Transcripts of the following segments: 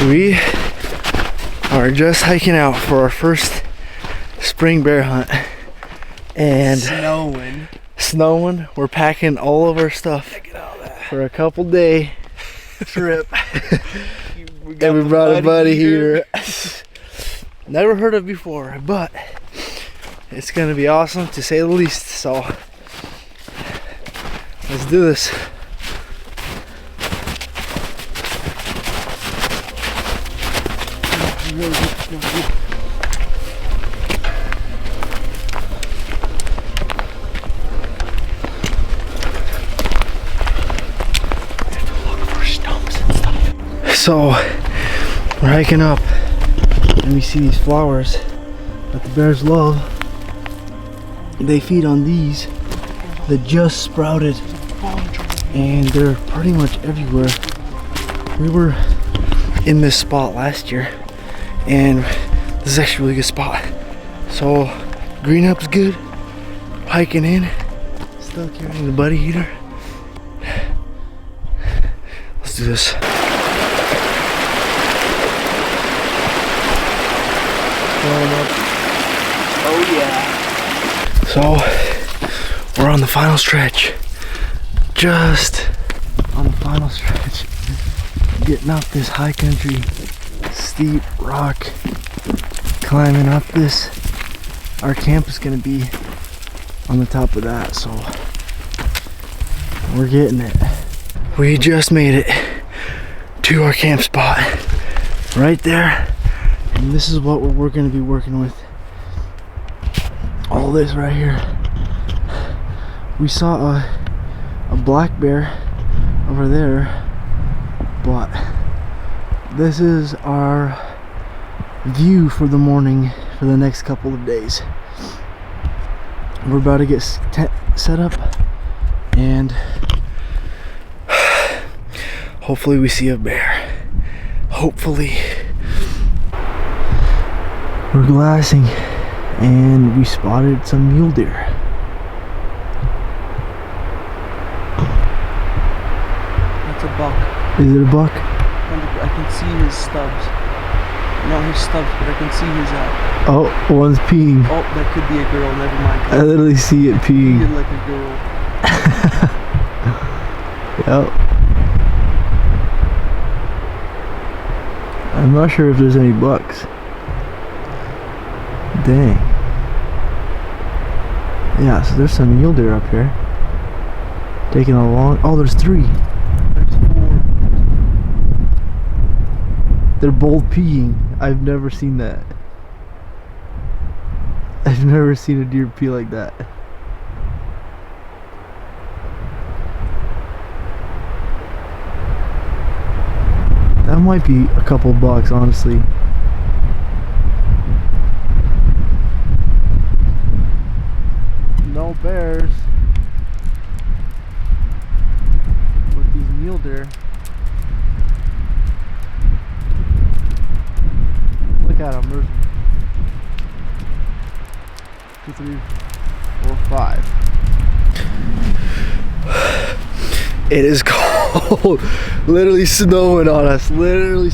We are just hiking out for our first spring bear hunt, and snowing. We're packing all of our stuff for a couple day trip. And we brought a buddy heater. Never heard of before, but it's gonna be awesome to say the least. So let's do this. So we're hiking up and we see these flowers that the bears love. They feed on these that just sprouted, and they're pretty much everywhere. We were in this spot last year, and this is actually a really good spot. So green up's good. Hiking in, still carrying the buddy heater. Let's do this. Oh yeah. So we're on the final stretch. Just on the final stretch. Getting up this high country, steep rock, climbing up this. Our camp is gonna be on the top of that, so we're getting it. We just made it to our camp spot right there, and this is what we're gonna be working with. All this right here. We saw a black bear over there, but this is our view for the morning for the next couple of days. We're about to get tent set up, and hopefully we see a bear. Hopefully. We're glassing and we spotted some mule deer. That's a buck. Is it a buck? I can see his stubs. Not his stubs, but I can see his Oh, one's peeing. Oh, that could be a girl, never mind. I literally see it peeing. He did like a girl. Yep. I'm not sure if there's any bucks. Dang. Yeah, so there's some mule deer up here. Taking a long... Oh, there's 3. There's 4. They're both peeing. I've never seen that. I've never seen a deer pee like that. That might be a couple bucks, honestly. No bears with these mule deer. Look at them. There's 2, 3, 4, 5. It is cold. Literally snowing on us. Literally,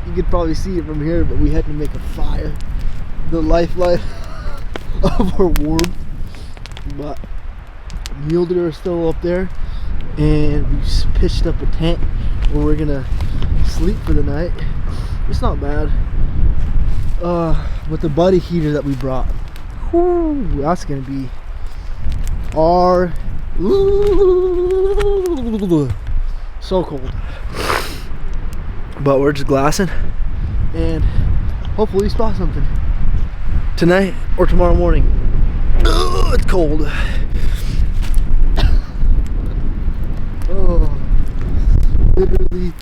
you could probably see it from here, but we had to make a fire. The lifeline of our warmth. But mule deer are still up there, and we just pitched up a tent where we're gonna sleep for the night. It's not bad. With the buddy heater that we brought, whew, that's gonna be our so cold. But we're just glassing, and hopefully we spot something tonight or tomorrow morning. Oh, it's cold. Oh, literally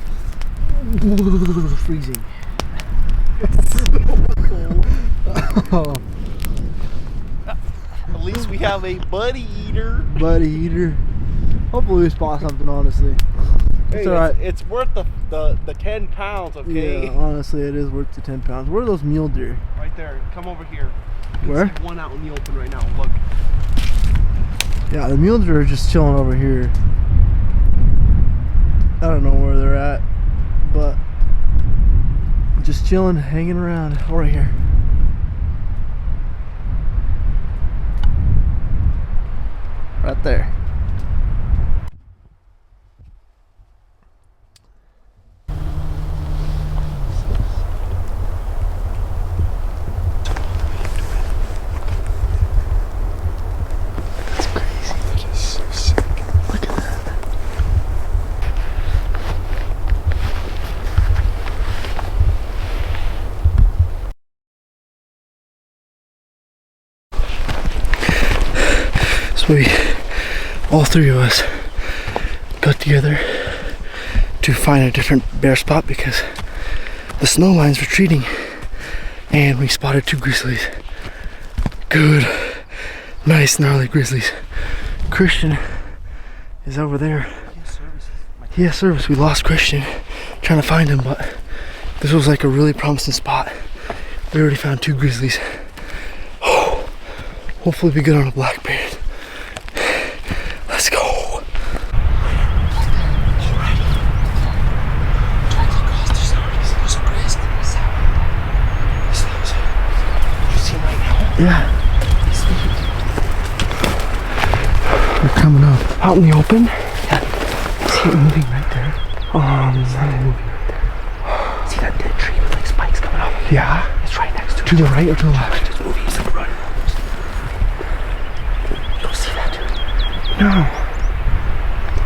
freezing. Oh. At least we have a buddy eater. Buddy eater. Hopefully we spot something, honestly. Hey, it's alright. It's worth the 10 pounds, okay? Yeah, honestly it is worth the 10 pounds. Where are those mule deer? Right there. Come over here. You can Where? see one out in the open right now. Look. Yeah, the mule deer are just chilling over here. I don't know where they're at, but just chilling, hanging around right here. Right there. That's crazy. That is so sick. Look at that. So all three of us got together to find a different bear spot because the snow line's retreating, and we spotted 2 grizzlies. Good, nice, gnarly grizzlies. Christian is over there. He has service. We lost Christian trying to find him, but this was like a really promising spot. We already found 2 grizzlies. Oh, hopefully we get on a black bear. Let's go. Yeah. They're coming up. Out in the open? Yeah. See it moving right there? See it moving right there? See that dead tree with like spikes coming up? Yeah. It's right next to it. To the right or to the left? It's moving. He's like running. You don't see that, dude? No.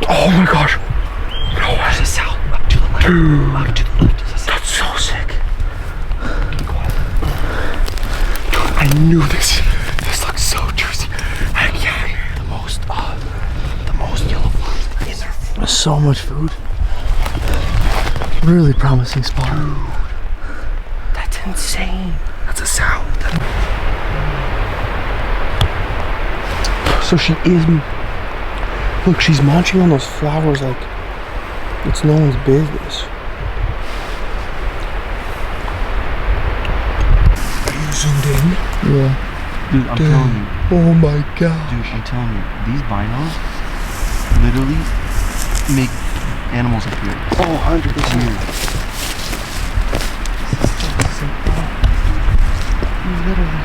Oh my gosh. No, there's a south. Up to the left. Dude. Up to the left is a south. That's so sick. Keep quiet. I knew this. This looks so juicy. Heck yeah. The most yellow flowers in there. There's so much food. Really promising spot. Dude, that's insane. That's a sound. So she is. Look, she's munching on those flowers like it's no one's business. Are you zoomed in? Yeah. Dude, I'm telling you. Oh my god. Dude, I'm telling you. These binos literally make animals appear. Oh, 100%. You literally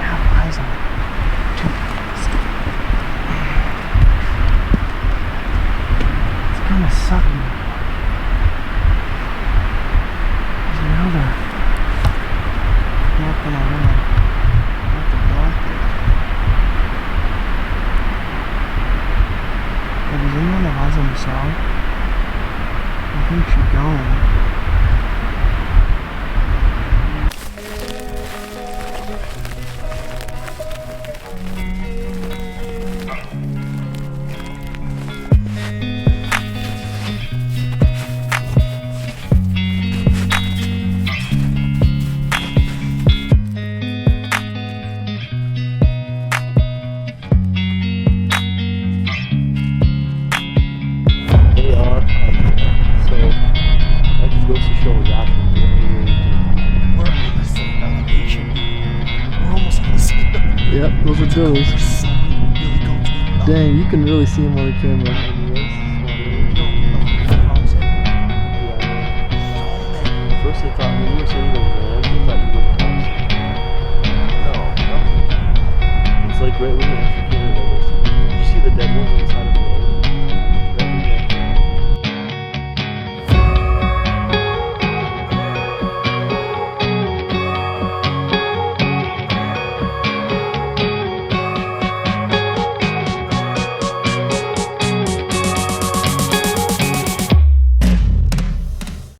have eyes on it. Dude, it's kind of sucking. There's another. Not gonna run. Not the block there. If there's anyone that has on the side, I think she's going. Yep, those are those. Dang, you can really see them on the camera. First I thought when you were sitting over there, I thought you wouldn't touch. No, it's like right when you enter Canada, you see the dead ones on the side of the